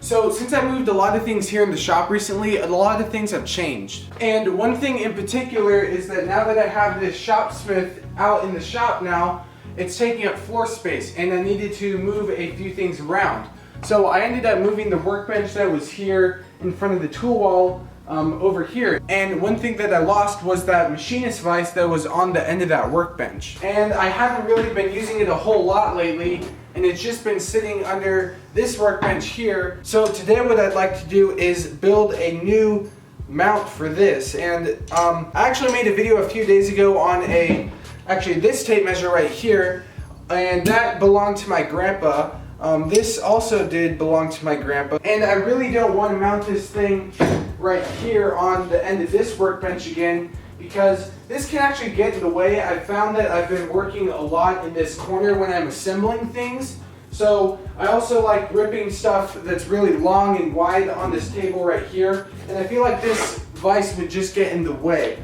So since I moved a lot of things here in the shop recently, a lot of things have changed. And one thing in particular is that now that I have this shopsmith out in the shop now, it's taking up floor space and I needed to move a few things around. So I ended up moving the workbench that was here in front of the tool wall over here. And one thing that I lost was that machinist vise that was on the end of that workbench. And I haven't really been using it a whole lot lately, and it's just been sitting under this workbench here. So today what I'd like to do is build a new mount for this. And I actually made a video a few days ago on actually this tape measure right here, and that belonged to my grandpa. This also did belong to my grandpa, and I really don't want to mount this thing right here on the end of this workbench again, because this can actually get in the way. I found that I've been working a lot in this corner when I'm assembling things, so I also like ripping stuff that's really long and wide on this table right here, and I feel like this vise would just get in the way.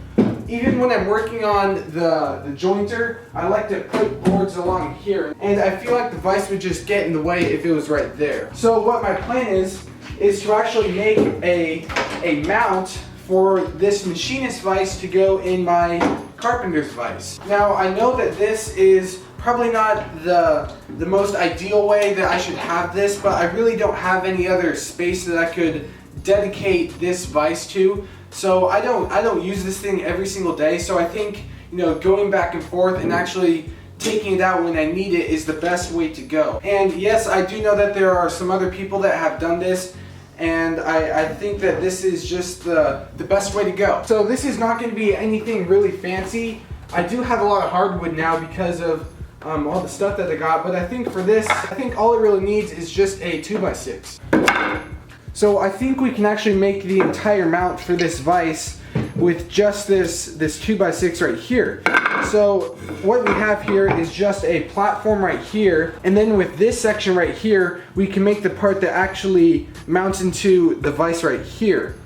Even when I'm working on the jointer, I like to put boards along here, and I feel like the vise would just get in the way if it was right there. So what my plan is to actually make a mount for this machinist vise to go in my carpenter's vise. Now I know that this is probably not the most ideal way that I should have this, but I really don't have any other space that I could dedicate this vise to. So I don't use this thing every single day, so I think, you know, going back and forth and actually taking it out when I need it is the best way to go. And yes, I do know that there are some other people that have done this, and I think that this is just the best way to go. So this is not going to be anything really fancy. I do have a lot of hardwood now because of all the stuff that I got, but I think for this, I think all it really needs is just a 2x6. So I think we can actually make the entire mount for this vise with just this 2x6 right here. So what we have here is just a platform right here, and then with this section right here, we can make the part that actually mounts into the vise right here.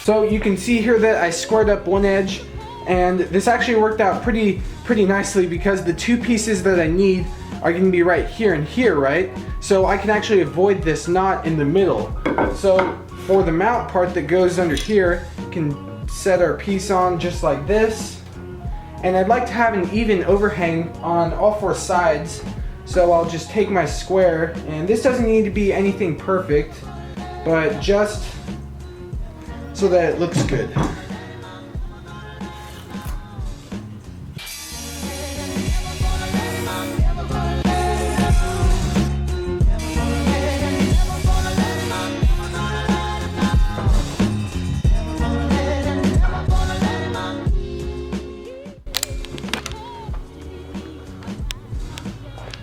So you can see here that I squared up one edge, and this actually worked out pretty nicely because the two pieces that I need are going to be right here and here, right? So I can actually avoid this knot in the middle. So for the mount part that goes under here, can set our piece on just like this. And I'd like to have an even overhang on all four sides. So I'll just take my square, and this doesn't need to be anything perfect, but just so that it looks good.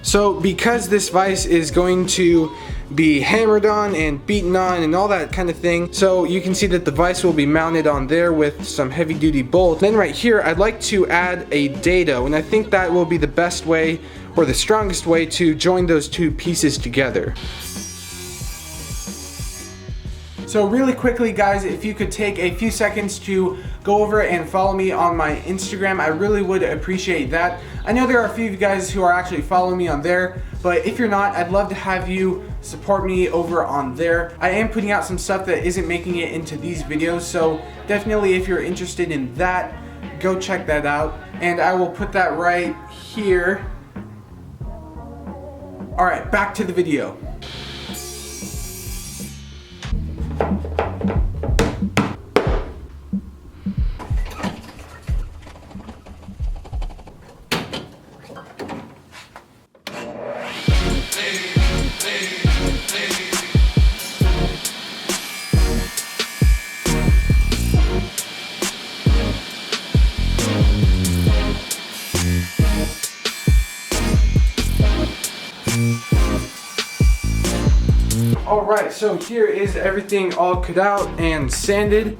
So because this vise is going to be hammered on and beaten on and all that kind of thing, so you can see that the vise will be mounted on there with some heavy duty bolts. Then right here I'd like to add a dado, and I think that will be the best way or the strongest way to join those two pieces together. So really quickly guys, if you could take a few seconds to go over and follow me on my Instagram, I really would appreciate that. I know there are a few of you guys who are actually following me on there, but if you're not, I'd love to have you support me over on there. I am putting out some stuff that isn't making it into these videos, so definitely if you're interested in that, go check that out. And I will put that right here. Alright, back to the video. Alright, so here is everything all cut out and sanded.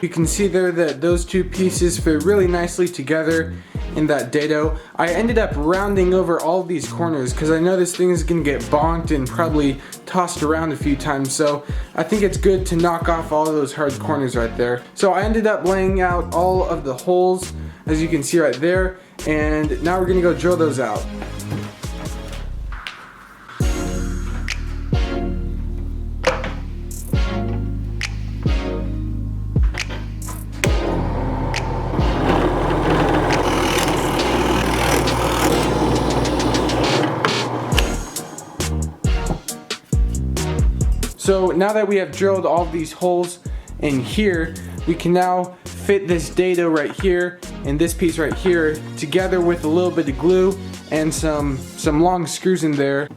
You can see there that those two pieces fit really nicely together in that dado. I ended up rounding over all of these corners because I know this thing is going to get bonked and probably tossed around a few times, so I think it's good to knock off all of those hard corners right there. So I ended up laying out all of the holes, as you can see right there, and now we're going to go drill those out. So now that we have drilled all these holes in here, we can now fit this dado right here and this piece right here together with a little bit of glue and some long screws in there.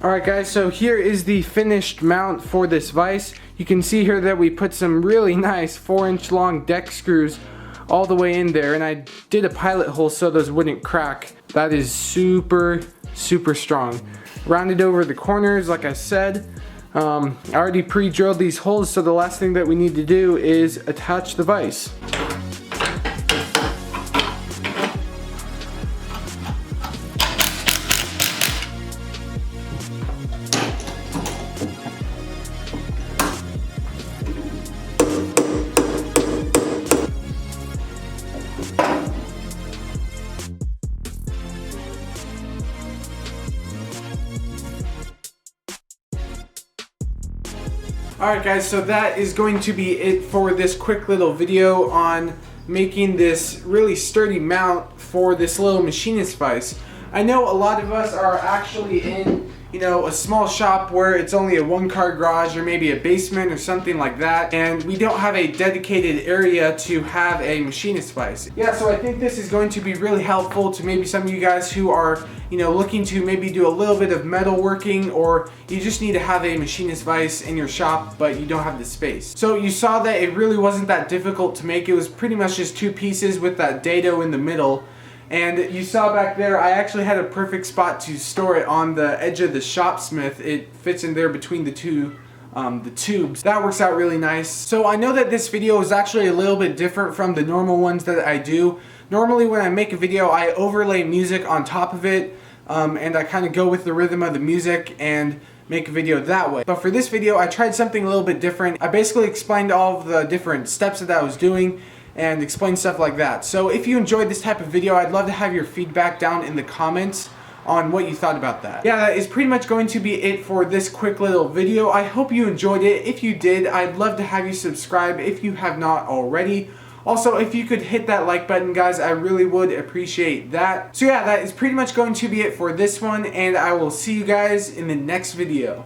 Alright guys, so here is the finished mount for this vise. You can see here that we put some really nice 4-inch long deck screws all the way in there, and I did a pilot hole so those wouldn't crack. That is super strong. Rounded over the corners like I said. I already pre-drilled these holes, so the last thing that we need to do is attach the vise. Alright guys, so that is going to be it for this quick little video on making this really sturdy mount for this little machinist vise. I know a lot of us are actually in, you know, a small shop where it's only a 1-car garage or maybe a basement or something like that, and we don't have a dedicated area to have a machinist vise. Yeah, so I think this is going to be really helpful to maybe some of you guys who are, you know, looking to maybe do a little bit of metalworking, or you just need to have a machinist vise in your shop but you don't have the space. So you saw that it really wasn't that difficult to make. It was pretty much just 2 pieces with that dado in the middle. And you saw back there, I actually had a perfect spot to store it on the edge of the shopsmith. It fits in there between the tubes. That works out really nice. So I know that this video is actually a little bit different from the normal ones that I do. Normally when I make a video, I overlay music on top of it, and I kind of go with the rhythm of the music and make a video that way. But for this video, I tried something a little bit different. I basically explained all of the different steps that I was doing and explain stuff like that. So if you enjoyed this type of video, I'd love to have your feedback down in the comments on what you thought about that. Yeah, that is pretty much going to be it for this quick little video. I hope you enjoyed it. If you did, I'd love to have you subscribe if you have not already. Also, if you could hit that like button, guys, I really would appreciate that. So yeah, that is pretty much going to be it for this one, and I will see you guys in the next video.